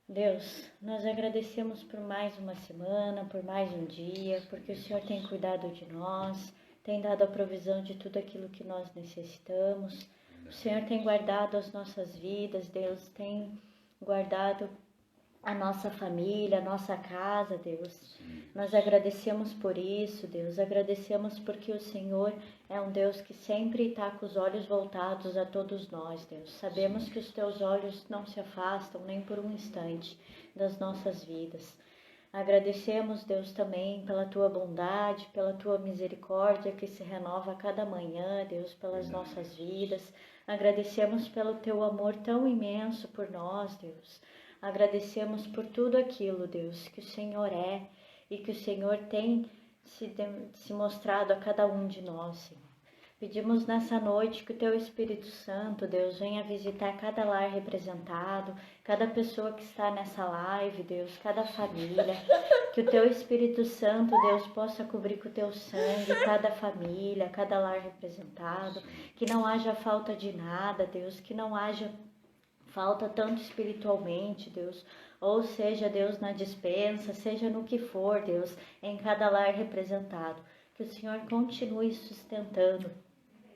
Deus, nós agradecemos por mais uma semana, por mais um dia, porque o Senhor tem cuidado de nós, tem dado a provisão de tudo aquilo que nós necessitamos. O Senhor tem guardado as nossas vidas, Deus tem guardado a nossa família, a nossa casa, Deus. Nós agradecemos por isso, Deus. Agradecemos porque o Senhor é um Deus que sempre está com os olhos voltados a todos nós, Deus. Sabemos que os teus olhos não se afastam nem por um instante das nossas vidas. Agradecemos, Deus, também pela tua bondade, pela tua misericórdia que se renova a cada manhã, Deus, pelas nossas vidas. Agradecemos pelo teu amor tão imenso por nós, Deus. Agradecemos por tudo aquilo, Deus, que o Senhor é e que o Senhor tem se mostrado a cada um de nós, Senhor. Pedimos nessa noite que o Teu Espírito Santo, Deus, venha visitar cada lar representado, cada pessoa que está nessa live, Deus, cada família. Que o Teu Espírito Santo, Deus, possa cobrir com o Teu sangue cada família, cada lar representado. Que não haja falta de nada, Deus, que não haja falta tanto espiritualmente, Deus, ou seja, Deus, na despensa, seja no que for, Deus, em cada lar representado. Que o Senhor continue sustentando,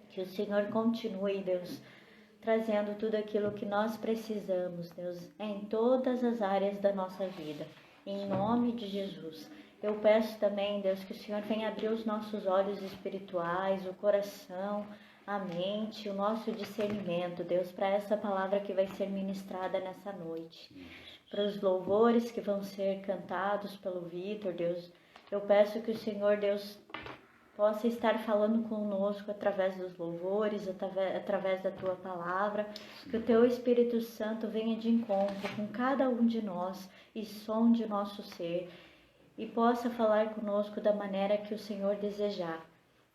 que o Senhor continue, Deus, trazendo tudo aquilo que nós precisamos, Deus, em todas as áreas da nossa vida. Em nome de Jesus. Eu peço também, Deus, que o Senhor venha abrir os nossos olhos espirituais, o coração, a mente, o nosso discernimento, Deus, para essa palavra que vai ser ministrada nessa noite. Para os louvores que vão ser cantados pelo Vitor, Deus, eu peço que o Senhor, Deus, possa estar falando conosco através dos louvores, através da Tua palavra, que o Teu Espírito Santo venha de encontro com cada um de nós e sonde o nosso ser e possa falar conosco da maneira que o Senhor desejar.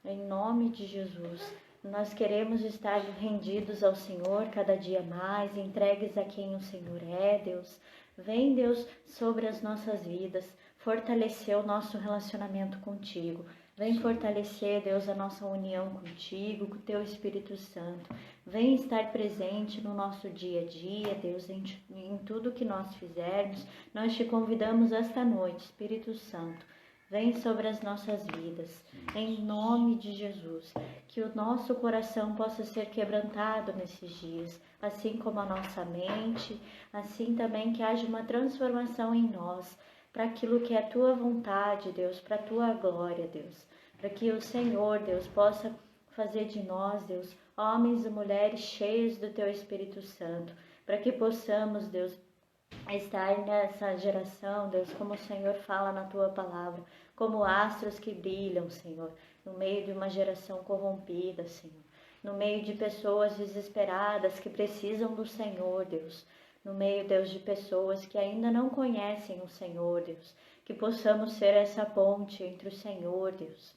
Em nome de Jesus. Nós queremos estar rendidos ao Senhor cada dia mais, entregues a quem o Senhor é, Deus. Vem, Deus, sobre as nossas vidas, fortalecer o nosso relacionamento contigo. Vem fortalecer, Deus, a nossa união contigo, com o Teu Espírito Santo. Vem estar presente no nosso dia a dia, Deus, em tudo que nós fizermos. Nós te convidamos esta noite, Espírito Santo. Vem sobre as nossas vidas, em nome de Jesus, que o nosso coração possa ser quebrantado nesses dias, assim como a nossa mente, assim também que haja uma transformação em nós, para aquilo que é a Tua vontade, Deus, para a Tua glória, Deus, para que o Senhor, Deus, possa fazer de nós, Deus, homens e mulheres cheios do Teu Espírito Santo, para que possamos, Deus, estar nessa geração, Deus, como o Senhor fala na Tua palavra, como astros que brilham, Senhor, no meio de uma geração corrompida, Senhor, no meio de pessoas desesperadas que precisam do Senhor, Deus, no meio, Deus, de pessoas que ainda não conhecem o Senhor, Deus, que possamos ser essa ponte entre o Senhor, Deus,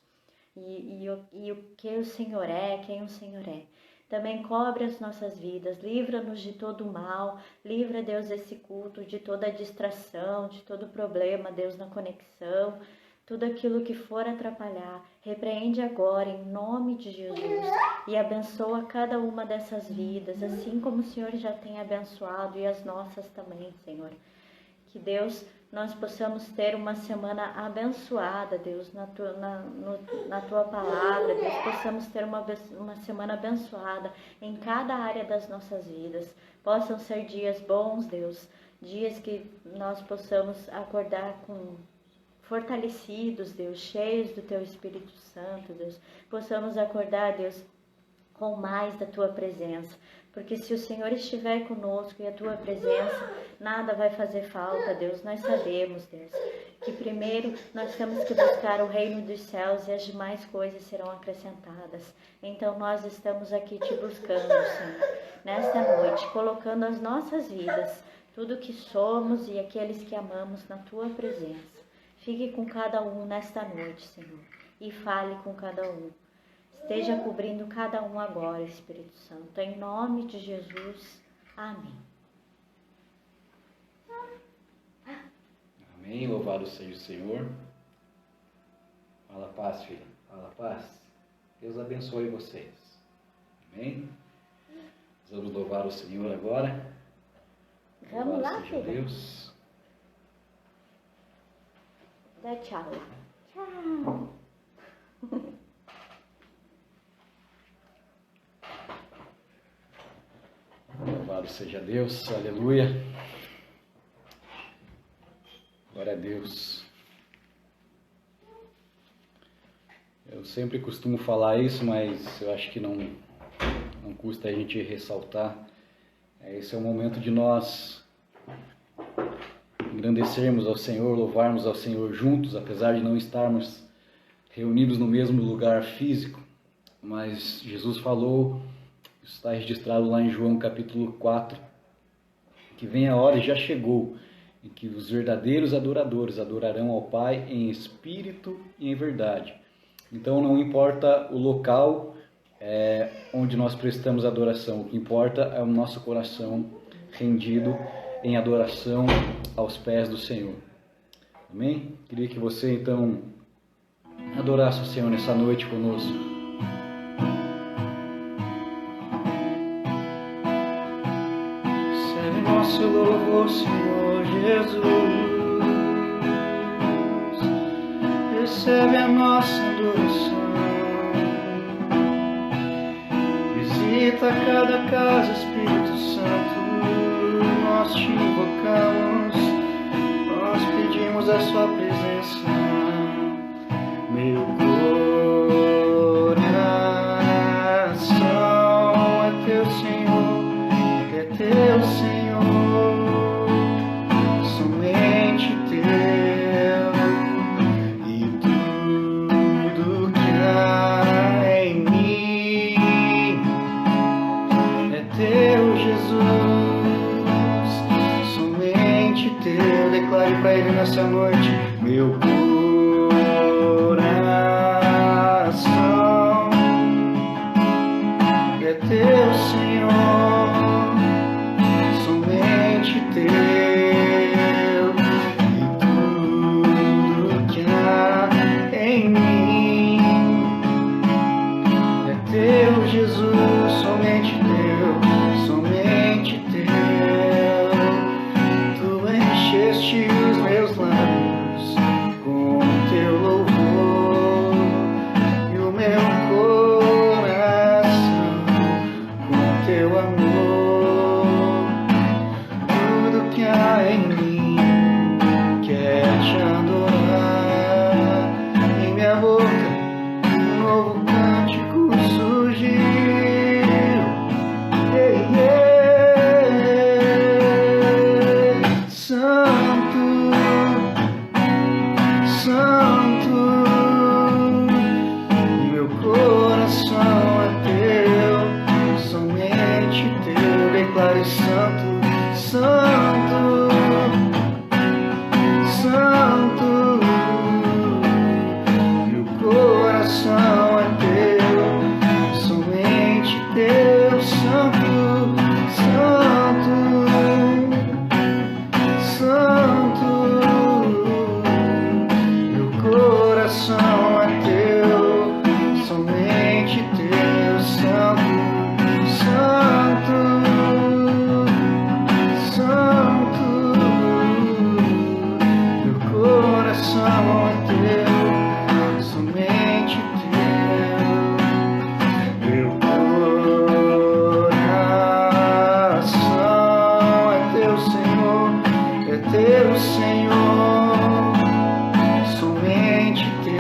e o que o Senhor é, quem o Senhor é. Também cobre as nossas vidas, livra-nos de todo o mal, livra, Deus, esse culto de toda a distração, de todo problema, Deus, na conexão, tudo aquilo que for atrapalhar, repreende agora em nome de Jesus e abençoa cada uma dessas vidas, assim como o Senhor já tem abençoado e as nossas também, Senhor. Que, Deus, nós possamos ter uma semana abençoada, Deus, na Tua palavra, Deus, possamos ter uma semana abençoada em cada área das nossas vidas. Possam ser dias bons, Deus, dias que nós possamos acordar fortalecidos, Deus, cheios do Teu Espírito Santo, Deus, possamos acordar, Deus, com mais da Tua presença, porque se o Senhor estiver conosco e a Tua presença, nada vai fazer falta, Deus, nós sabemos, Deus, que primeiro nós temos que buscar o reino dos céus e as demais coisas serão acrescentadas, então nós estamos aqui te buscando, Senhor, nesta noite, colocando as nossas vidas, tudo que somos e aqueles que amamos na Tua presença. Fique com cada um nesta noite, Senhor, e fale com cada um. Esteja cobrindo cada um agora, Espírito Santo. Em nome de Jesus. Amém. Amém. Louvado seja o Senhor. Fala paz, filha. Fala paz. Deus abençoe vocês. Amém. Vamos louvar o Senhor agora. Vamos lá, seja filha. Deus. Dá tchau. Tchau. Louvado seja Deus, aleluia. Glória a Deus. Eu sempre costumo falar isso, mas eu acho que não custa a gente ressaltar. Esse é o momento de nós engrandecermos ao Senhor, louvarmos ao Senhor juntos, apesar de não estarmos reunidos no mesmo lugar físico. Mas Jesus falou, está registrado lá em João capítulo 4, que vem a hora e já chegou, em que os verdadeiros adoradores adorarão ao Pai em espírito e em verdade. Então não importa o local onde nós prestamos adoração, o que importa é o nosso coração rendido em adoração aos pés do Senhor. Amém? Queria que você então adorasse o Senhor nessa noite conosco. Recebe nosso louvor, Senhor Jesus. Recebe a nossa adoração. Visita cada casa, Espírito Santo. Nós te invocamos, nós pedimos a sua presença. Meu coração é teu, Senhor, é teu, Senhor, somente teu, e tudo que há em mim é teu, Jesus, somente teu. Declare para Ele nessa noite: meu coração é teu, Senhor, somente teu, e tudo que há em mim é teu, Jesus, somente teu, somente teu. Tu encheste os meus lábios com teu louvor, e o meu coração com teu amor. Tudo que há em mim quer te adorar. Em minha boca um novo cântico surgiu. Ei, ei. Santo, Santo, meu coração é teu, somente teu. Declare: Santo, Santo, Santo, meu coração é teu, somente teu. Santo, Santo, Santo, meu coração é teu, somente teu. Santo, Santo, Santo, meu coração é teu, somente teu. Meu coração é teu, Senhor, é teu, Senhor, somente teu,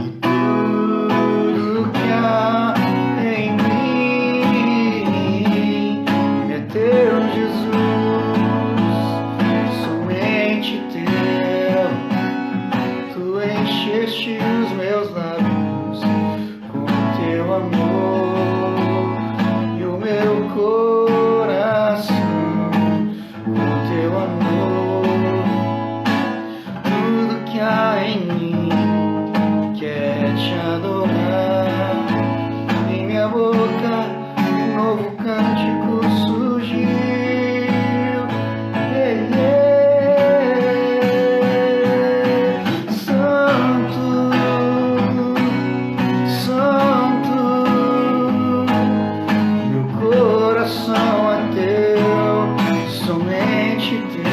e tudo que há em mim é teu, Jesus, somente teu. Tu encheste os meus lábios com teu amor, e o meu coração com teu amor. Tudo que há em mim quer te adorar. Em minha boca um novo cântico surgiu. Ei, ei. Santo, Santo, meu coração é teu, somente teu.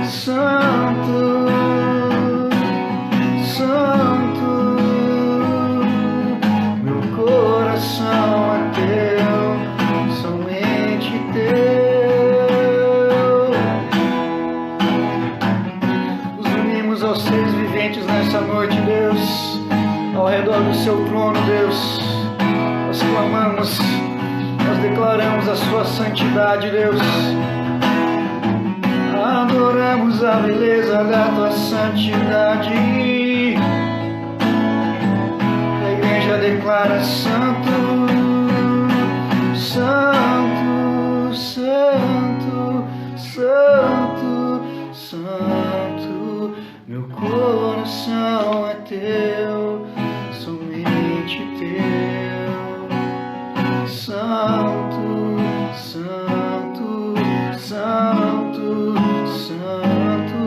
Santo, sua santidade, Deus. Adoramos a beleza da tua santidade. A igreja declara santo, santo, santo, santo, santo. Meu coração é teu, somente teu. Santo, santo, santo, santo.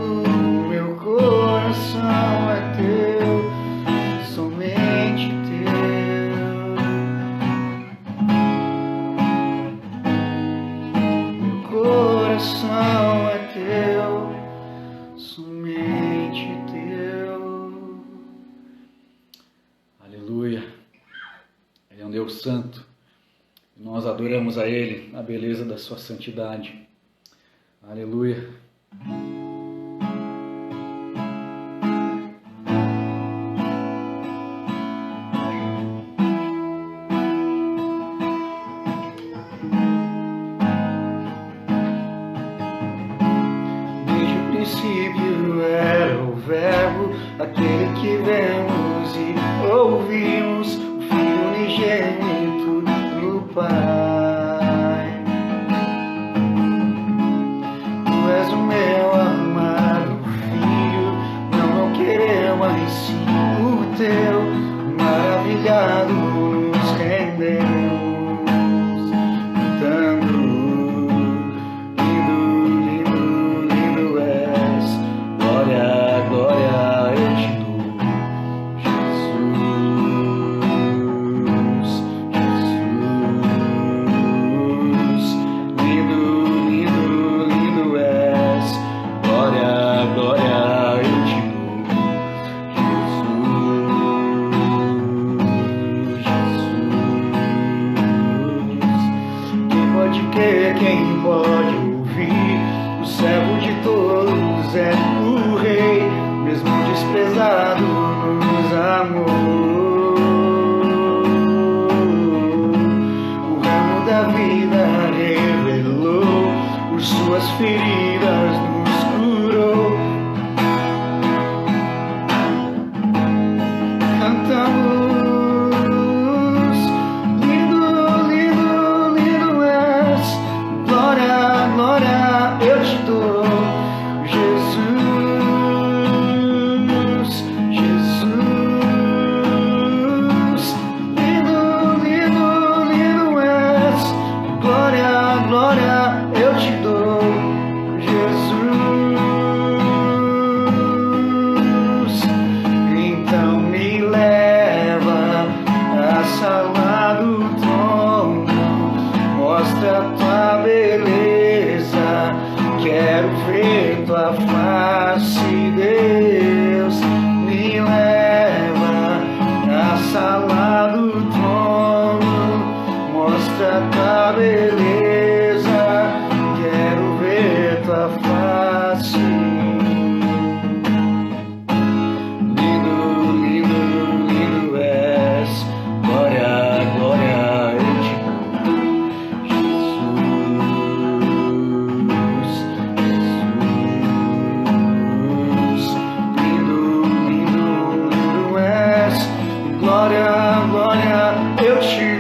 Meu coração é teu, somente teu. Meu coração é teu, somente teu. Aleluia. Ele é um Deus santo. Nós adoramos a Ele, a beleza da sua santidade. Aleluia. Desde o princípio era o Verbo, aquele que vemos e ouvimos, o Filho unigênito do Pai. Tu és o meu amado Filho, não querer mais sim o teu. Maravilhado nos rendemos, cantando. Quem pode ouvir? O servo de todos é o Rei, mesmo desprezado nos amou. O ramo da vida revelou, por suas feridas nos curou. Cantamos. Tua face, Deus, me leva à sala do trono, mostra tua beleza, quero ver tua face. Lindo, lindo, lindo és, glória, glória eu te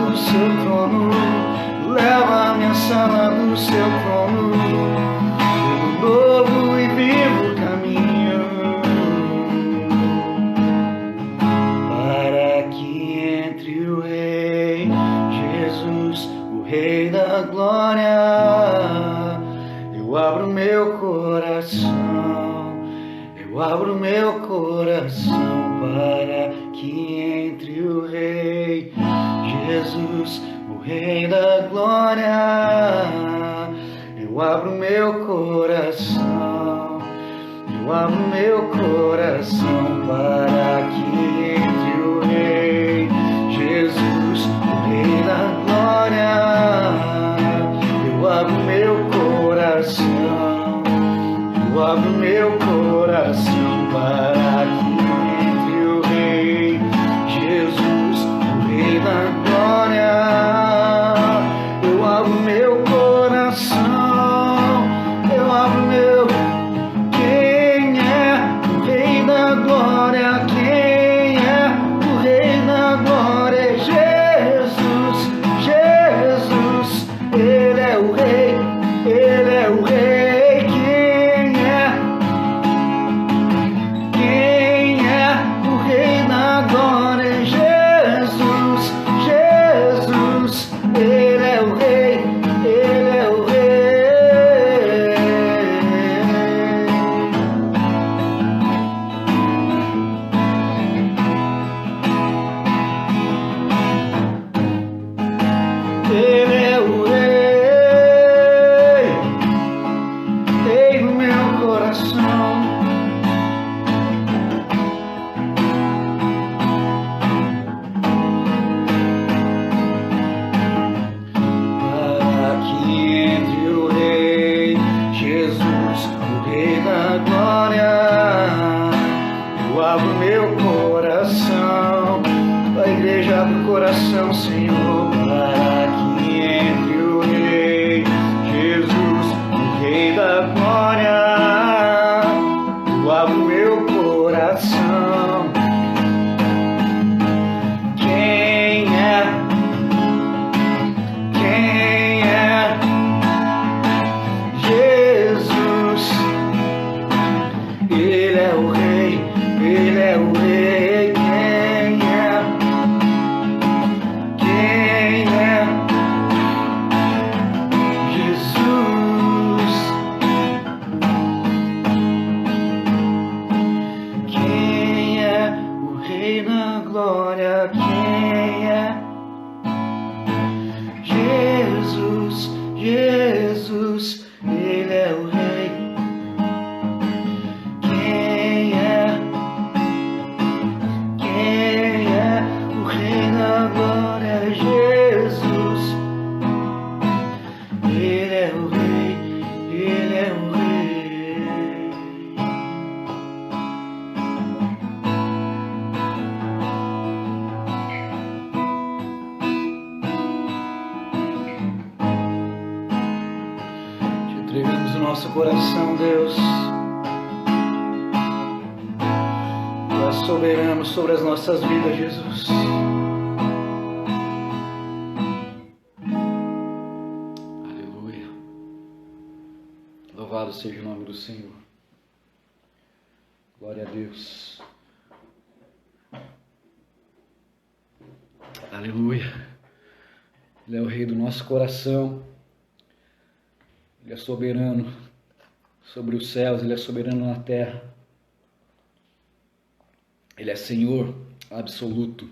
do seu trono, leva-me à sala do seu trono, pelo novo e vivo caminho, para que entre o Rei Jesus, o Rei da glória. Eu abro meu coração, eu abro meu coração para que entre o Rei Jesus, o Rei da glória. Eu abro meu coração, eu abro meu coração para que entre o Rei Jesus, o Rei da glória. Eu abro meu coração, eu abro meu coração para que entre o Rei Jesus, o Rei da glória. Eu abro meu coração, eu abro meu. Quem é o Rei da glória? Quem é o Rei da glória? Jesus, Jesus, Ele é o Rei, Ele é o Rei. Quem é o Rei da glória? Jesus, Jesus, Ele é o Rei, Ele é o Rei. Ele é o Rei, Rei do meu coração. Para que entre o Rei Jesus, o Rei da glória. Eu abro meu coração, a igreja abre o coração, Senhor, para que entre o Rei Jesus, o Rei da glória. Eu abro meu coração. Quem é? Quem é? Jesus, Ele é o Rei, Ele é o Rei. Quem é? Quem é? Jesus. Quem é o Rei da glória? Quem é? Jesus, Jesus, Ele é o Rei. Quem é? Quem é o Rei da glória? Jesus, Ele é o Rei, Ele é o Rei. Te entregamos o nosso coração, Deus. Tu és soberano sobre as nossas vidas, Jesus. Aleluia. Louvado seja o nome do Senhor. Glória a Deus. Aleluia. Ele é o Rei do nosso coração. Ele é soberano sobre os céus, Ele é soberano na terra. Ele é Senhor absoluto.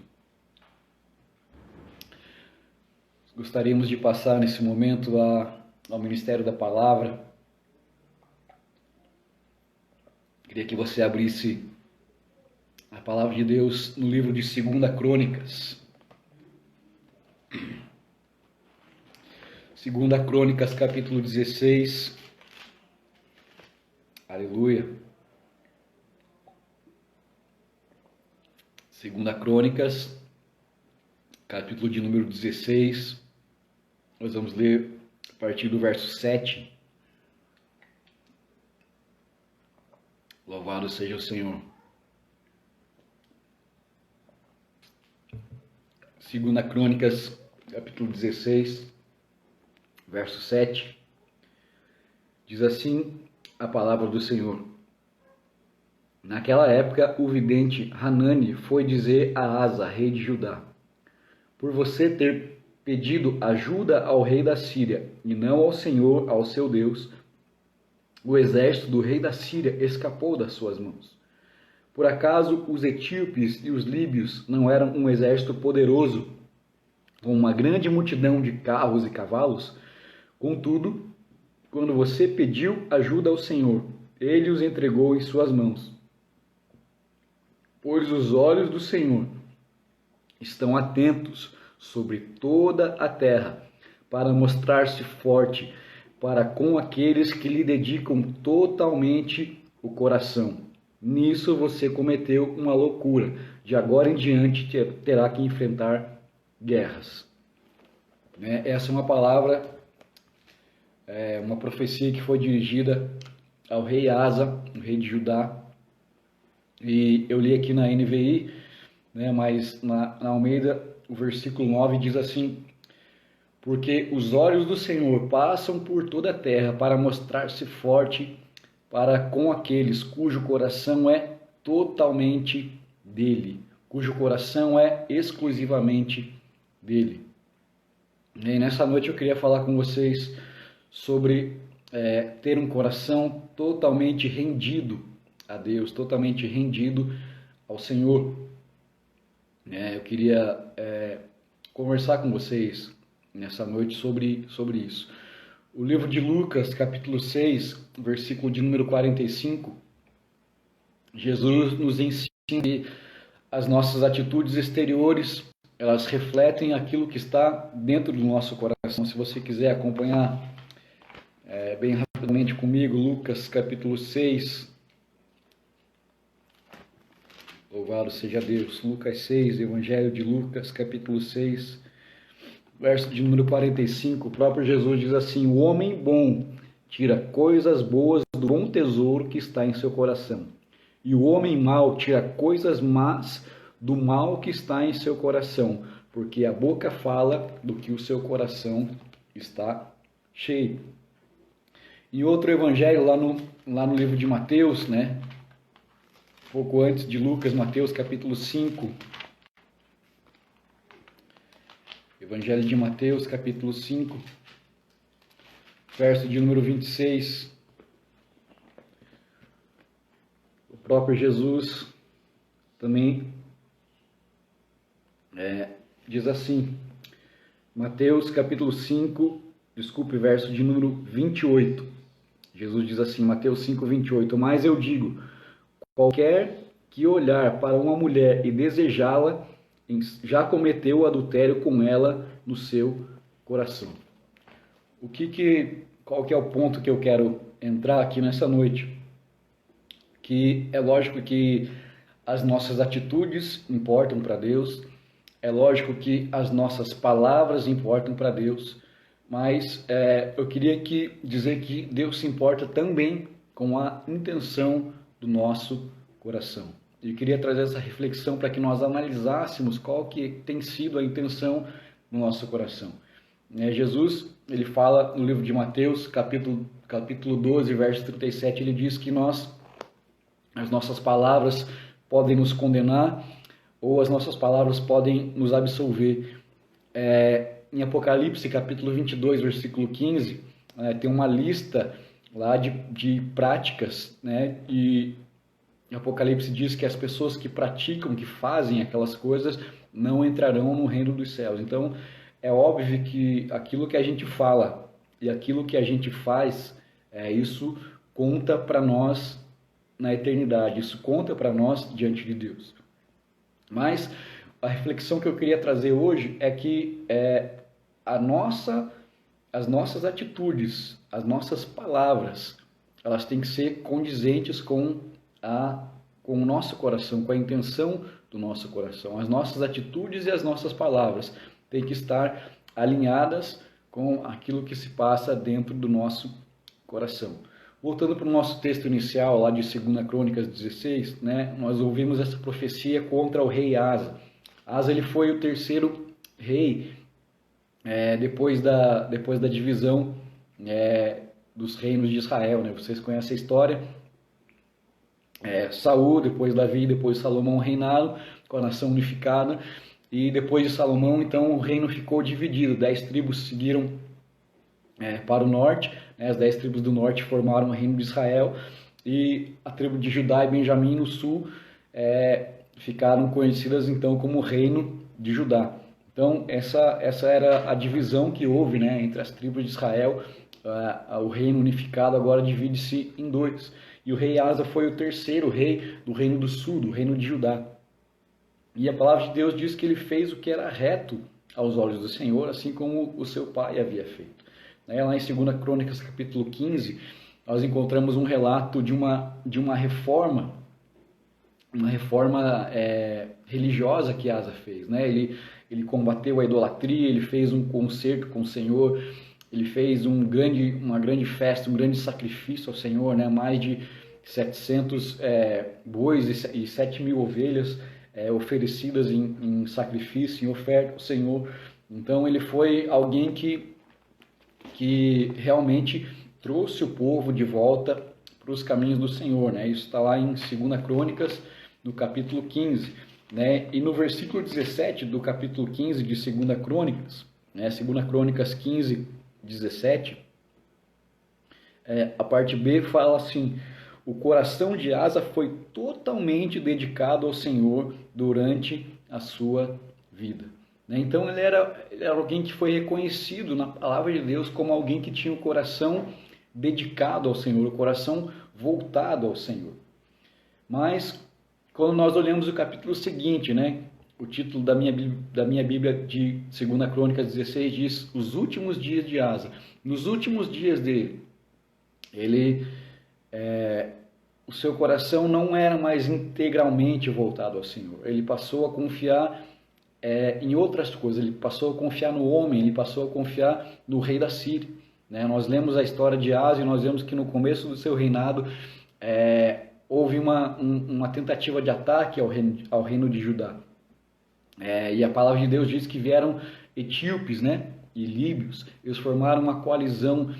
Gostaríamos de passar nesse momento ao Ministério da Palavra. Queria que você abrisse a Palavra de Deus no livro de 2 Crônicas. 2 Crônicas, capítulo 16. Aleluia. 2 Crônicas, capítulo de número 16. Nós vamos ler a partir do verso 7. Louvado seja o Senhor. 2 Crônicas capítulo 16, verso 7, diz assim a palavra do Senhor. Naquela época, o vidente Hanani foi dizer a Asa, rei de Judá: por você ter pedido ajuda ao rei da Síria e não ao Senhor, ao seu Deus, o exército do rei da Síria escapou das suas mãos. Por acaso os etíopes e os líbios não eram um exército poderoso, com uma grande multidão de carros e cavalos? Contudo, quando você pediu ajuda ao Senhor, ele os entregou em suas mãos. Pois os olhos do Senhor estão atentos sobre toda a terra, para mostrar-se forte para com aqueles que lhe dedicam totalmente o coração. Nisso você cometeu uma loucura. De agora em diante terá que enfrentar guerras. Essa é uma palavra, uma profecia que foi dirigida ao rei Asa, o rei de Judá. E eu li aqui na NVI, mas na Almeida, o versículo 9 diz assim: porque os olhos do Senhor passam por toda a terra para mostrar-se forte para com aqueles cujo coração é totalmente dele, cujo coração é exclusivamente dele. E nessa noite eu queria falar com vocês sobre ter um coração totalmente rendido a Deus, totalmente rendido ao Senhor. Eu queria conversar com vocês nessa noite sobre isso. O livro de Lucas, capítulo 6, versículo de número 45, Jesus nos ensina que as nossas atitudes exteriores, elas refletem aquilo que está dentro do nosso coração. Se você quiser acompanhar bem rapidamente comigo, Lucas, capítulo 6, louvado seja Deus, Lucas 6, Evangelho de Lucas, capítulo 6, verso de número 45, o próprio Jesus diz assim: o homem bom tira coisas boas do bom tesouro que está em seu coração, e o homem mau tira coisas más do mal que está em seu coração, porque a boca fala do que o seu coração está cheio. Em outro evangelho, lá no livro de Mateus, pouco antes de Lucas, Mateus capítulo 5, Evangelho de Mateus, capítulo 5, verso de número 26. O próprio Jesus também diz assim, Mateus, capítulo 5, verso de número 28. Jesus diz assim, Mateus 5, 28. Mas eu digo, qualquer que olhar para uma mulher e desejá-la, já cometeu o adultério com ela no seu coração. Qual que é o ponto que eu quero entrar aqui nessa noite? Que é lógico que as nossas atitudes importam para Deus, é lógico que as nossas palavras importam para Deus, mas eu queria dizer que Deus se importa também com a intenção do nosso coração. Eu queria trazer essa reflexão para que nós analisássemos qual que tem sido a intenção no nosso coração. Jesus, ele fala no livro de Mateus, capítulo 12, verso 37, ele diz que as nossas palavras podem nos condenar ou as nossas palavras podem nos absolver. Em Apocalipse, capítulo 22, versículo 15, tem uma lista lá de práticas, e Apocalipse diz que as pessoas que praticam, que fazem aquelas coisas, não entrarão no reino dos céus. Então, é óbvio que aquilo que a gente fala e aquilo que a gente faz, isso conta para nós na eternidade, isso conta para nós diante de Deus. Mas a reflexão que eu queria trazer hoje é que as nossas atitudes, as nossas palavras, elas têm que ser condizentes com o nosso coração, com a intenção do nosso coração. As nossas atitudes e as nossas palavras têm que estar alinhadas com aquilo que se passa dentro do nosso coração. Voltando para o nosso texto inicial, lá de 2 Crônicas 16, nós ouvimos essa profecia contra o rei Asa. Asa, ele foi o terceiro rei depois da divisão dos reinos de Israel, né? Vocês conhecem a história. Saul, depois Davi, depois Salomão reinaram com a nação unificada, e depois de Salomão, então, o reino ficou dividido. 10 tribos seguiram para o norte, né? As 10 tribos do norte formaram o reino de Israel, e a tribo de Judá e Benjamim no sul ficaram conhecidas então como o reino de Judá. Então essa era a divisão que houve, né, entre as tribos de Israel. O reino unificado agora divide-se em dois, e o rei Asa foi o terceiro rei do reino do sul, do reino de Judá. E a palavra de Deus diz que ele fez o que era reto aos olhos do Senhor, assim como o seu pai havia feito. Lá em 2 Crônicas capítulo 15, nós encontramos um relato de uma reforma, religiosa que Asa fez, né? Ele combateu a idolatria, ele fez um concerto com o Senhor, ele fez uma grande festa, um grande sacrifício ao Senhor, né? Mais de 700 bois e 7.000 ovelhas oferecidas em sacrifício, em oferta ao Senhor. Então ele foi alguém que realmente trouxe o povo de volta para os caminhos do Senhor, né? Isso está lá em 2 Crônicas, no capítulo 15, né? E no versículo 17 do capítulo 15 de 2 Crônicas, né? 2 Crônicas 15, 17, a parte B fala assim: o coração de Asa foi totalmente dedicado ao Senhor durante a sua vida. Então ele era alguém que foi reconhecido na palavra de Deus como alguém que tinha o coração dedicado ao Senhor, o coração voltado ao Senhor. Mas quando nós olhamos o capítulo seguinte, né, o título da minha Bíblia de 2 Crônicas 16 diz: os últimos dias de Asa. Nos últimos dias dele, o seu coração não era mais integralmente voltado ao Senhor. Ele passou a confiar em outras coisas, ele passou a confiar no homem, ele passou a confiar no rei da Síria, né? Nós lemos a história de Asa e nós vemos que no começo do seu reinado houve uma tentativa de ataque ao reino de Judá. E a palavra de Deus diz que vieram etíopes, né, e líbios. Eles formaram uma coalizão,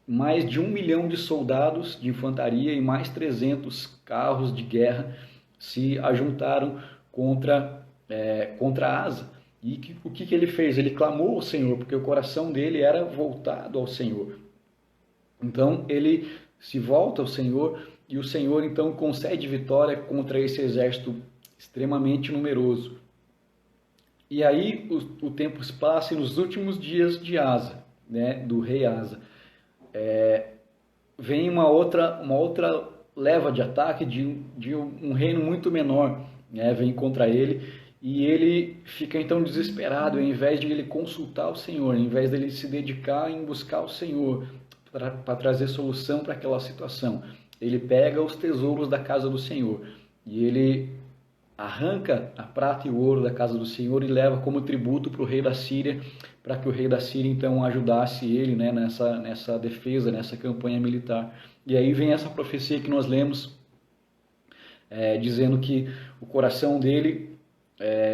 mais de 1 milhão de soldados de infantaria e mais 300 carros de guerra se ajuntaram contra Asa. E o que ele fez? Ele clamou ao Senhor, porque o coração dele era voltado ao Senhor. Então ele se volta ao Senhor, e o Senhor então concede vitória contra esse exército extremamente numeroso. E aí o tempo se passa, e nos últimos dias de Asa, né, do rei Asa, vem uma outra leva de ataque de um reino muito menor, né, vem contra ele, e ele fica então desesperado. Ao invés de ele consultar o Senhor, ao invés de ele se dedicar em buscar o Senhor para trazer solução para aquela situação, ele pega os tesouros da casa do Senhor e ele arranca a prata e o ouro da casa do Senhor e leva como tributo para o rei da Síria, para que o rei da Síria então ajudasse ele, né, nessa defesa, nessa campanha militar. E aí vem essa profecia que nós lemos, dizendo que o coração dele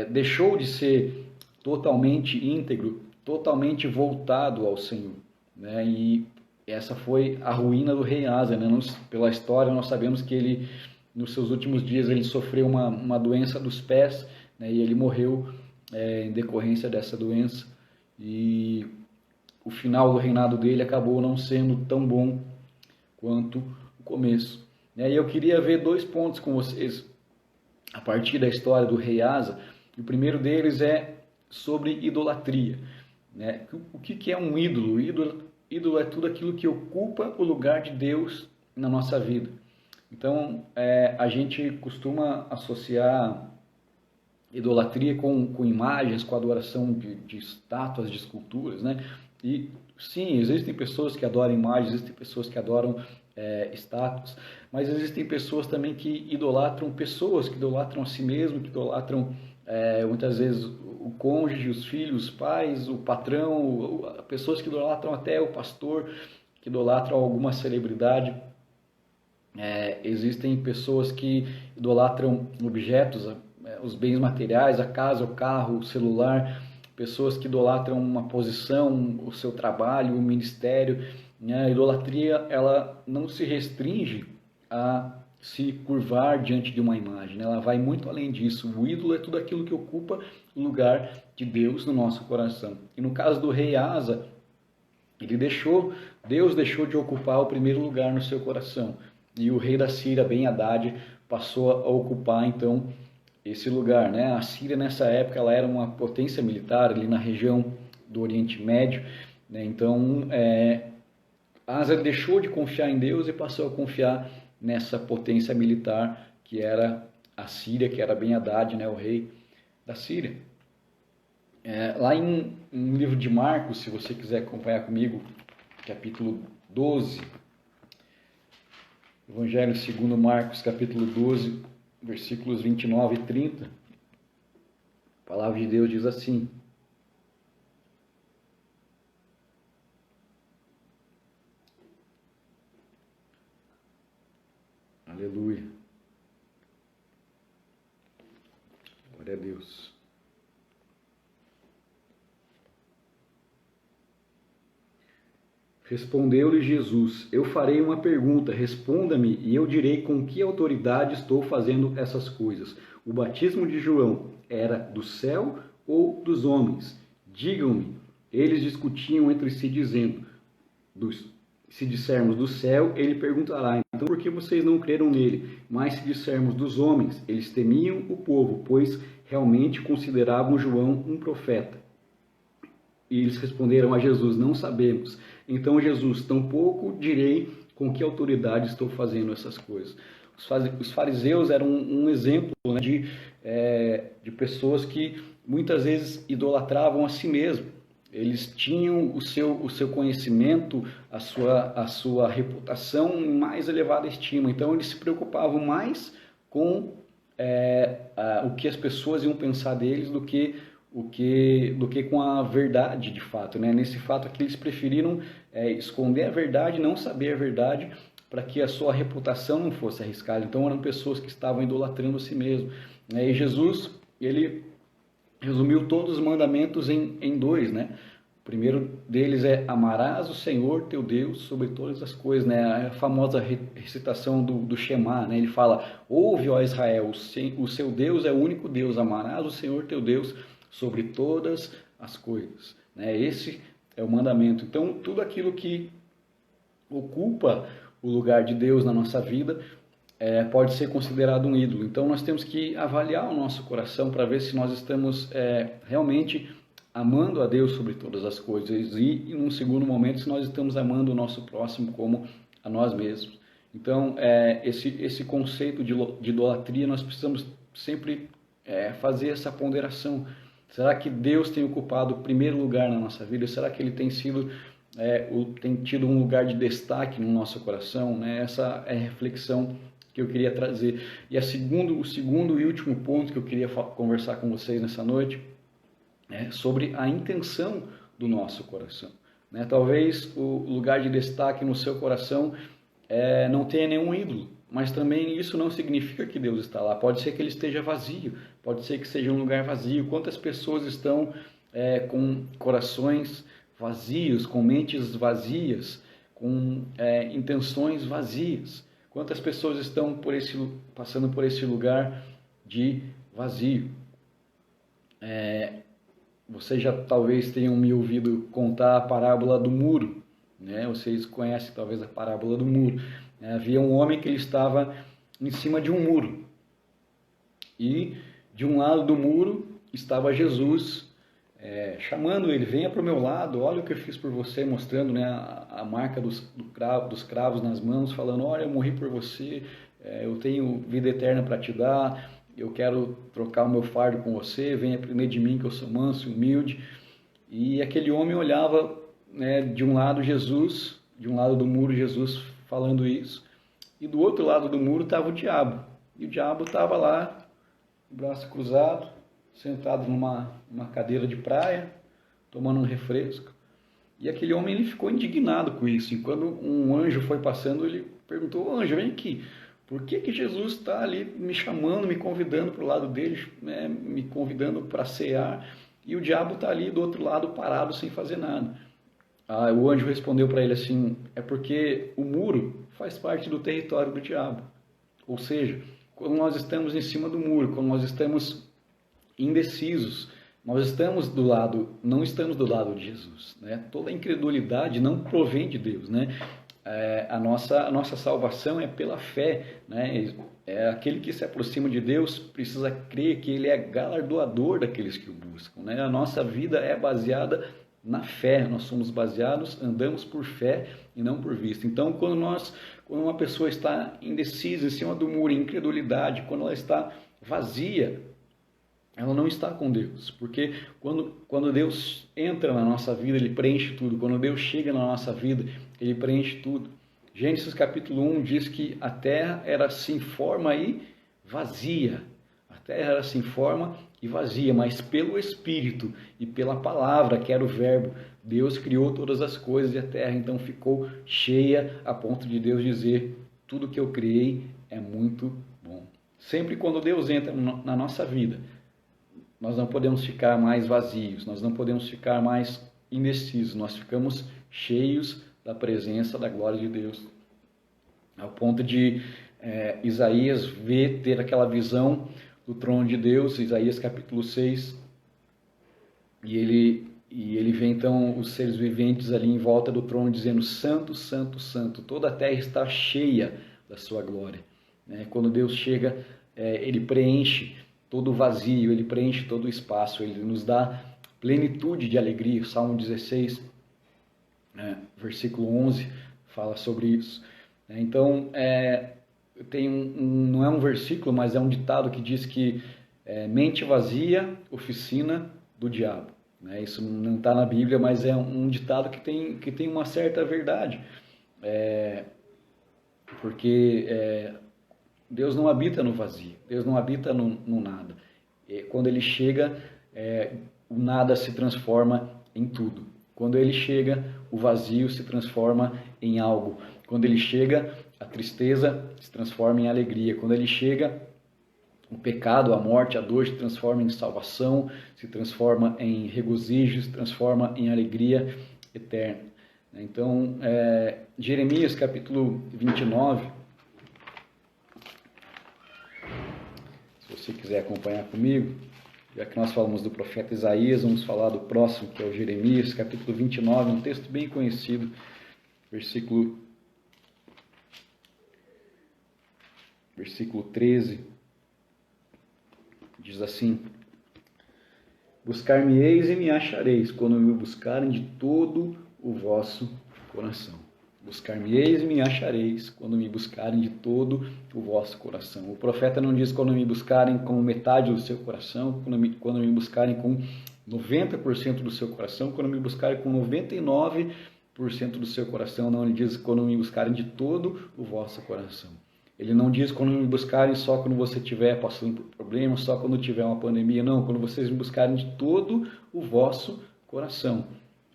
deixou de ser totalmente íntegro, totalmente voltado ao Senhor, né? E essa foi a ruína do rei Asa, né? Pela história nós sabemos que ele, nos seus últimos dias, ele sofreu uma doença dos pés, né? E ele morreu em decorrência dessa doença, e o final do reinado dele acabou não sendo tão bom quanto o começo, né? E eu queria ver 2 pontos com vocês a partir da história do rei Asa. O primeiro deles é sobre idolatria, né? O que é um ídolo? Ídolo é tudo aquilo que ocupa o lugar de Deus na nossa vida. Então, a gente costuma associar idolatria com imagens, com adoração de estátuas, de esculturas, né? E sim, existem pessoas que adoram imagens, existem pessoas que adoram estátuas, mas existem pessoas também que idolatram pessoas, que idolatram a si mesmo, que idolatram muitas vezes o cônjuge, os filhos, os pais, o patrão, pessoas que idolatram até o pastor, que idolatram alguma celebridade. Existem pessoas que idolatram objetos, os bens materiais, a casa, o carro, o celular, pessoas que idolatram uma posição, o seu trabalho, o ministério. A idolatria, ela não se restringe a se curvar diante de uma imagem, ela vai muito além disso. O ídolo é tudo aquilo que ocupa o lugar de Deus no nosso coração. E no caso do rei Asa, Deus deixou de ocupar o primeiro lugar no seu coração. E o rei da Síria, Ben-Hadad, passou a ocupar então esse lugar, né? A Síria nessa época ela era uma potência militar ali na região do Oriente Médio, né? Então Asa deixou de confiar em Deus e passou a confiar nessa potência militar que era a Síria, que era Ben-Hadad, né? O rei da Síria. Lá no livro de Marcos, se você quiser acompanhar comigo, capítulo 12, Evangelho segundo Marcos, capítulo 12, versículos 29 e 30, a palavra de Deus diz assim: aleluia, glória a Deus. Respondeu-lhe Jesus: eu farei uma pergunta, responda-me, e eu direi com que autoridade estou fazendo essas coisas. O batismo de João era do céu ou dos homens? Digam-me. Eles discutiam entre si, dizendo: se dissermos do céu, ele perguntará: então por que vocês não creram nele? Mas se dissermos dos homens, eles temiam o povo, pois realmente consideravam João um profeta. E eles responderam a Jesus: não sabemos. Então Jesus: tampouco direi com que autoridade estou fazendo essas coisas. Os fariseus eram um exemplo, né, de pessoas que muitas vezes idolatravam a si mesmo. Eles tinham o seu conhecimento, a sua reputação em mais elevada estima. Então eles se preocupavam mais com o que as pessoas iam pensar deles do que com a verdade de fato, né? Nesse fato aqui eles preferiram esconder a verdade, não saber a verdade, para que a sua reputação não fosse arriscada. Então eram pessoas que estavam idolatrando a si mesmo. E Jesus, ele resumiu todos os mandamentos em dois, né? O primeiro deles é: amarás o Senhor teu Deus sobre todas as coisas, né? A famosa recitação do Shema, né? Ele fala: ouve, ó Israel, o seu Deus é o único Deus, amarás o Senhor teu Deus sobre todas as coisas, né? Esse é o mandamento. Então, tudo aquilo que ocupa o lugar de Deus na nossa vida pode ser considerado um ídolo. Então, nós temos que avaliar o nosso coração para ver se nós estamos realmente amando a Deus sobre todas as coisas e, num segundo momento, se nós estamos amando o nosso próximo como a nós mesmos. Então, esse conceito de idolatria, nós precisamos sempre fazer essa ponderação. Será que Deus tem ocupado o primeiro lugar na nossa vida? Será que Ele tem tido um lugar de destaque no nosso coração? Né? Essa é a reflexão que eu queria trazer. E o segundo e último ponto que eu queria conversar com vocês nessa noite é sobre a intenção do nosso coração. Né? Talvez o lugar de destaque no seu coração não tenha nenhum ídolo, mas também isso não significa que Deus está lá. Pode ser que ele esteja vazio, pode ser que seja um lugar vazio. Quantas pessoas estão com corações vazios, com mentes vazias, com intenções vazias? Quantas pessoas estão passando por esse lugar de vazio? Vocês já talvez tenham me ouvido contar a parábola do muro, né? Vocês conhecem talvez a parábola do muro. Havia um homem que ele estava em cima de um muro, e de um lado do muro estava Jesus chamando ele: venha para o meu lado, olha o que eu fiz por você, mostrando, né, a marca dos cravos nas mãos, falando: olha, eu morri por você, eu tenho vida eterna para te dar, eu quero trocar o meu fardo com você, venha aprender de mim que eu sou manso e humilde. E aquele homem olhava, né, de um lado Jesus, de um lado do muro Jesus falando isso, e do outro lado do muro estava o diabo. E o diabo estava lá, braço cruzado, sentado numa cadeira de praia, tomando um refresco. E aquele homem, ele ficou indignado com isso. E quando um anjo foi passando, ele perguntou: anjo, vem aqui, por que Jesus está ali me chamando, me convidando para o lado dele, né, me convidando para cear? e o diabo está ali do outro lado parado sem fazer nada. O anjo respondeu para ele assim: é porque o muro faz parte do território do diabo. Ou seja, quando nós estamos em cima do muro, quando nós estamos indecisos, nós estamos não estamos do lado de Jesus, né? Toda incredulidade não provém de Deus, né? A nossa salvação é pela fé, né? Aquele que se aproxima de Deus precisa crer que Ele é galardoador daqueles que o buscam, né? A nossa vida é baseada na fé, nós somos baseados, andamos por fé e não por vista. Então, quando uma pessoa está indecisa, em cima do muro, em incredulidade, quando ela está vazia, ela não está com Deus, porque quando Deus entra na nossa vida, Ele preenche tudo. Quando Deus chega na nossa vida, Ele preenche tudo. Gênesis capítulo 1 diz que a terra era sem forma e vazia. A terra era sem forma e vazia, mas pelo Espírito e pela palavra, que era o verbo, Deus criou todas as coisas e a terra então ficou cheia a ponto de Deus dizer: tudo que eu criei é muito bom. Sempre quando Deus entra na nossa vida, nós não podemos ficar mais vazios, nós não podemos ficar mais indecisos, nós ficamos cheios da presença, da glória de Deus, ao ponto de Isaías ter aquela visão do trono de Deus, Isaías capítulo 6, e ele vê então os seres viventes ali em volta do trono dizendo: santo, santo, santo, toda a terra está cheia da sua glória. Quando Deus chega, Ele preenche todo o vazio, Ele preenche todo o espaço, Ele nos dá plenitude de alegria. Salmo 16, versículo 11, fala sobre isso. Então, não é um versículo, mas é um ditado que diz que mente vazia, oficina do diabo. Isso não está na Bíblia, mas é um ditado que tem uma certa verdade. Porque Deus não habita no vazio, Deus não habita no nada. Quando Ele chega, o nada se transforma em tudo. Quando Ele chega, o vazio se transforma em algo. Quando Ele chega, a tristeza se transforma em alegria. Quando Ele chega, o pecado, a morte, a dor se transforma em salvação, se transforma em regozijo, se transforma em alegria eterna. Então, Jeremias capítulo 29, se você quiser acompanhar comigo, já que nós falamos do profeta Isaías, vamos falar do próximo, que é o Jeremias, capítulo 29, um texto bem conhecido, versículo 13, diz assim: buscar-me-eis e me achareis, quando me buscarem de todo o vosso coração. Buscar-me-eis e me achareis, quando me buscarem de todo o vosso coração. O profeta não diz quando me buscarem com metade do seu coração, quando me buscarem com 90% do seu coração, quando me buscarem com 99% do seu coração. Não, ele diz quando me buscarem de todo o vosso coração. Ele não diz quando me buscarem só quando você estiver passando por problemas, só quando tiver uma pandemia. Não, quando vocês me buscarem de todo o vosso coração,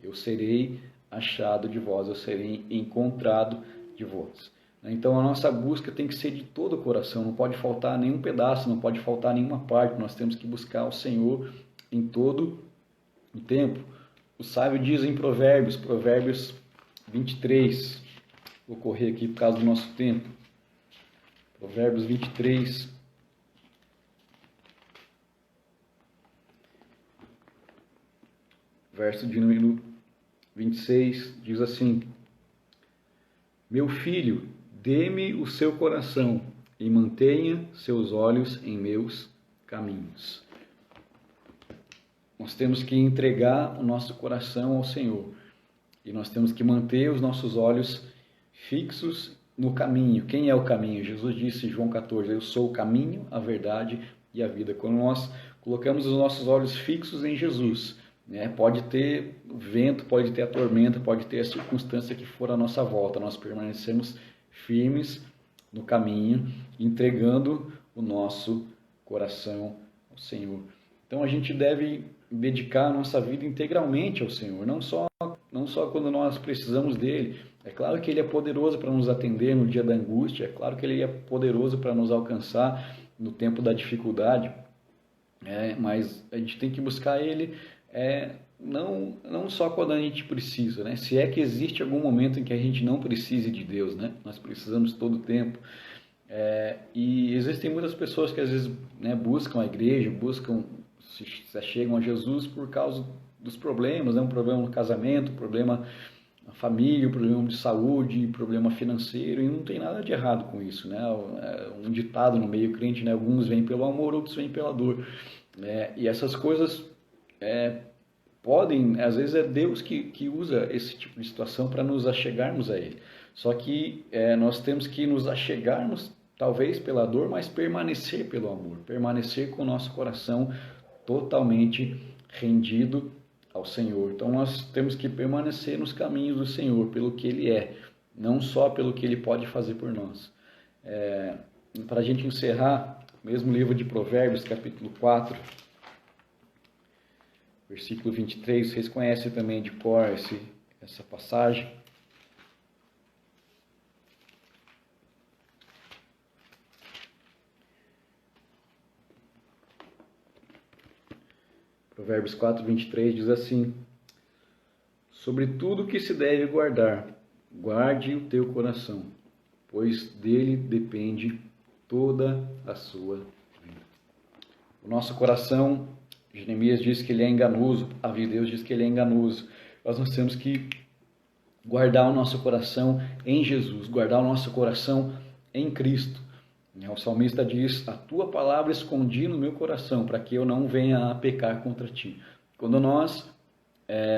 eu serei achado de vós, eu serei encontrado de vós. Então a nossa busca tem que ser de todo o coração, não pode faltar nenhum pedaço, não pode faltar nenhuma parte. Nós temos que buscar o Senhor em todo o tempo. O sábio diz em Provérbios 23, vou correr aqui por causa do nosso tempo. Provérbios 23, verso de número 26, diz assim: meu filho, dê-me o seu coração e mantenha seus olhos em meus caminhos. Nós temos que entregar o nosso coração ao Senhor e nós temos que manter os nossos olhos fixos no caminho. Quem é o caminho? Jesus disse em João 14, eu sou o caminho, a verdade e a vida. Quando nós colocamos os nossos olhos fixos em Jesus, pode ter o vento, pode ter a tormenta, pode ter a circunstância que for à nossa volta, nós permanecemos firmes no caminho, entregando o nosso coração ao Senhor. Então a gente deve dedicar a nossa vida integralmente ao Senhor, não só quando nós precisamos dele. É claro que ele é poderoso para nos atender no dia da angústia, é claro que ele é poderoso para nos alcançar no tempo da dificuldade, mas a gente tem que buscar ele não só quando a gente precisa, né? Se é que existe algum momento em que a gente não precise de Deus, né? Nós precisamos todo o tempo. E existem muitas pessoas que às vezes, né, buscam a igreja, se chegam a Jesus por causa dos problemas, né? Um problema no casamento, um problema na família, um problema de saúde, um problema financeiro, e não tem nada de errado com isso, né? Um ditado no meio crente, né? Alguns vêm pelo amor, outros vêm pela dor. E essas coisas podem, às vezes é Deus que usa esse tipo de situação para nos achegarmos a Ele. Só que nós temos que nos achegarmos, talvez pela dor, mas permanecer pelo amor, permanecer com o nosso coração totalmente rendido ao Senhor. Então nós temos que permanecer nos caminhos do Senhor, pelo que Ele é, não só pelo que Ele pode fazer por nós. Para a gente encerrar, mesmo livro de Provérbios, capítulo 4, versículo 23, vocês conhecem também de cor essa passagem. Provérbios 4, 23 diz assim: sobre tudo que se deve guardar, guarde o teu coração, pois dele depende toda a sua vida. O nosso coração, Jeremias diz que ele é enganoso, a vida de Deus diz que ele é enganoso. Nós temos que guardar o nosso coração em Jesus, guardar o nosso coração em Cristo. O salmista diz: a tua palavra escondi no meu coração, para que eu não venha a pecar contra ti. Quando nós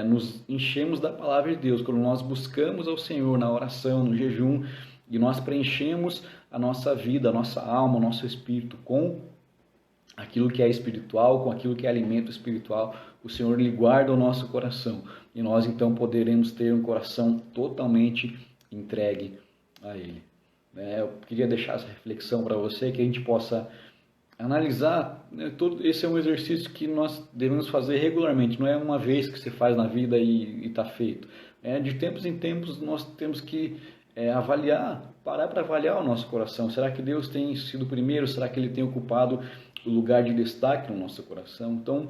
nos enchemos da palavra de Deus, quando nós buscamos ao Senhor na oração, no jejum, e nós preenchemos a nossa vida, a nossa alma, o nosso espírito com aquilo que é espiritual, com aquilo que é alimento espiritual, o Senhor lhe guarda o nosso coração, e nós então poderemos ter um coração totalmente entregue a Ele. Eu queria deixar essa reflexão para você, que a gente possa analisar, né? Esse é um exercício que nós devemos fazer regularmente, não é uma vez que você faz na vida e está feito. De tempos em tempos nós temos que parar para avaliar o nosso coração. Será que Deus tem sido primeiro? Será que Ele tem ocupado o lugar de destaque no nosso coração? Então,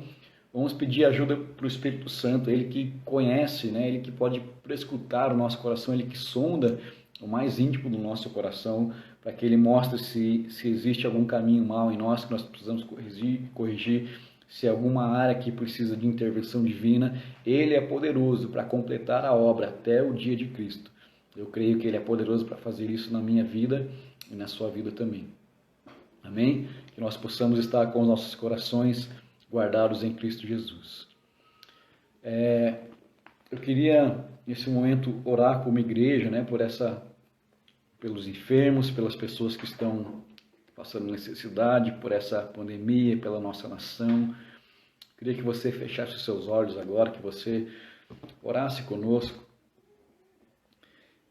vamos pedir ajuda para o Espírito Santo, Ele que conhece, né? Ele que pode prescrutar o nosso coração, Ele que sonda o mais íntimo do nosso coração, para que Ele mostre se existe algum caminho mau em nós, que nós precisamos corrigir, se alguma área que precisa de intervenção divina. Ele é poderoso para completar a obra até o dia de Cristo. Eu creio que Ele é poderoso para fazer isso na minha vida e na sua vida também. Amém? Que nós possamos estar com os nossos corações guardados em Cristo Jesus. Eu queria, nesse momento, orar como igreja, né, pelos enfermos, pelas pessoas que estão passando necessidade, por essa pandemia, pela nossa nação. Queria que você fechasse os seus olhos agora, que você orasse conosco.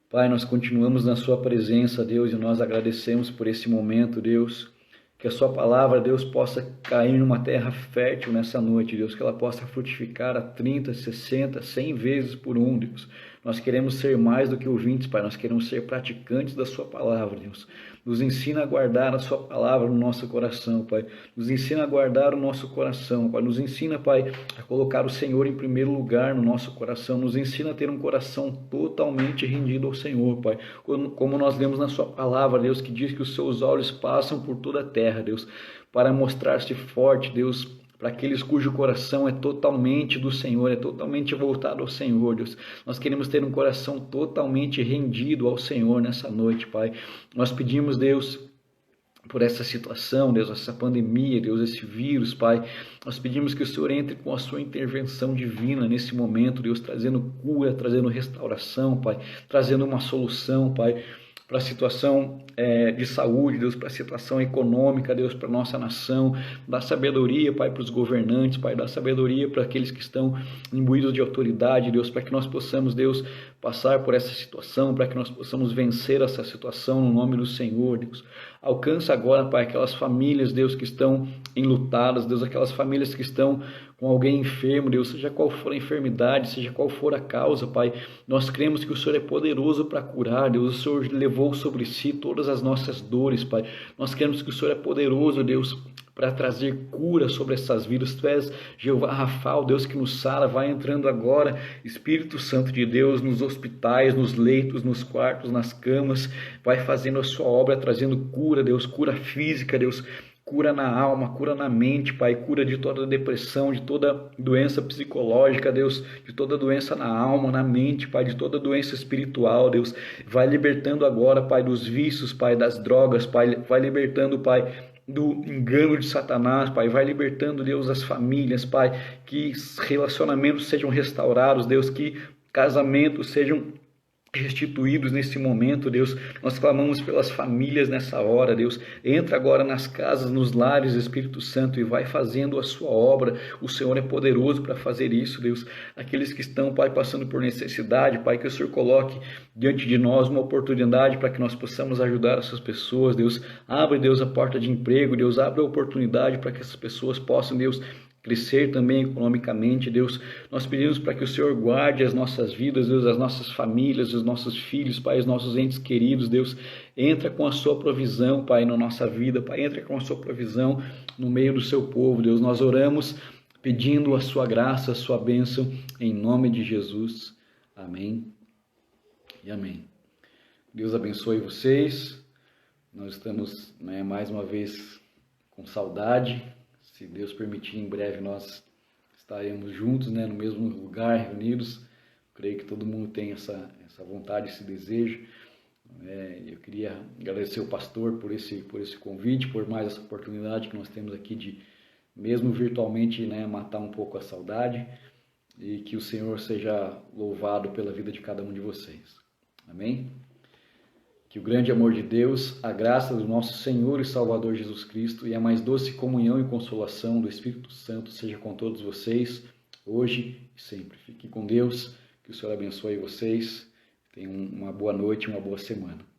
Pai, nós continuamos na sua presença, Deus, e nós agradecemos por esse momento, Deus. Que a sua palavra, Deus, possa cair numa terra fértil nessa noite, Deus. Que ela possa frutificar a 30, 60, 100 vezes por um, Deus. Nós queremos ser mais do que ouvintes, Pai. Nós queremos ser praticantes da sua palavra, Deus. Nos ensina a guardar a sua palavra no nosso coração, Pai. Nos ensina a guardar o nosso coração, Pai. Nos ensina, Pai, a colocar o Senhor em primeiro lugar no nosso coração. Nos ensina a ter um coração totalmente rendido ao Senhor, Pai. Como nós lemos na sua palavra, Deus, que diz que os seus olhos passam por toda a terra, Deus, para mostrar-se forte, Deus, para aqueles cujo coração é totalmente do Senhor, é totalmente voltado ao Senhor, Deus. Nós queremos ter um coração totalmente rendido ao Senhor nessa noite, Pai. Nós pedimos, Deus, por essa situação, Deus, essa pandemia, Deus, esse vírus, Pai. Nós pedimos que o Senhor entre com a sua intervenção divina nesse momento, Deus, trazendo cura, trazendo restauração, Pai, trazendo uma solução, Pai, para a situação de saúde, Deus, para a situação econômica, Deus, para a nossa nação. Dá sabedoria, Pai, para os governantes, Pai, dá sabedoria para aqueles que estão imbuídos de autoridade, Deus, para que nós possamos, Deus, passar por essa situação, para que nós possamos vencer essa situação no nome do Senhor, Deus. Alcança agora, Pai, aquelas famílias, Deus, que estão enlutadas, Deus, aquelas famílias que estão com alguém enfermo, Deus, seja qual for a enfermidade, seja qual for a causa, Pai, nós cremos que o Senhor é poderoso para curar, Deus, o Senhor levou sobre si todas as nossas dores, Pai, nós cremos que o Senhor é poderoso, Deus, para trazer cura sobre essas vidas. Tu és Jeová Rafa, o Deus que nos sara. Vai entrando agora, Espírito Santo de Deus, nos hospitais, nos leitos, nos quartos, nas camas. Vai fazendo a sua obra, trazendo cura, Deus, cura física, Deus, cura na alma, cura na mente, Pai, cura de toda depressão, de toda doença psicológica, Deus, de toda doença na alma, na mente, Pai, de toda doença espiritual, Deus. Vai libertando agora, Pai, dos vícios, Pai, das drogas, Pai, vai libertando, Pai, do engano de Satanás, Pai, vai libertando, Deus, as famílias, Pai, que relacionamentos sejam restaurados, Deus, que casamentos sejam restituídos nesse momento, Deus. Nós clamamos pelas famílias nessa hora, Deus. Entra agora nas casas, nos lares, Espírito Santo, e vai fazendo a sua obra. O Senhor é poderoso para fazer isso, Deus. Aqueles que estão, Pai, passando por necessidade, Pai, que o Senhor coloque diante de nós uma oportunidade para que nós possamos ajudar essas pessoas, Deus. Abre, Deus, a porta de emprego, Deus. Abre a oportunidade para que essas pessoas possam, Deus, crescer também economicamente, Deus. Nós pedimos para que o Senhor guarde as nossas vidas, Deus, as nossas famílias, os nossos filhos, Pai, os nossos entes queridos, Deus. Entra com a sua provisão, Pai, na nossa vida, Pai, entra com a sua provisão no meio do seu povo, Deus. Nós oramos pedindo a sua graça, a sua bênção, em nome de Jesus. Amém e amém. Deus abençoe vocês. Nós estamos, mais uma vez com saudade. Se Deus permitir, em breve nós estaremos juntos, no mesmo lugar, reunidos. Creio que todo mundo tem essa vontade, esse desejo. Eu queria agradecer o pastor por esse convite, por mais essa oportunidade que nós temos aqui de, mesmo virtualmente, matar um pouco a saudade, e que o Senhor seja louvado pela vida de cada um de vocês. Amém? Que o grande amor de Deus, a graça do nosso Senhor e Salvador Jesus Cristo e a mais doce comunhão e consolação do Espírito Santo seja com todos vocês, hoje e sempre. Fique com Deus, que o Senhor abençoe vocês. Tenham uma boa noite, uma boa semana.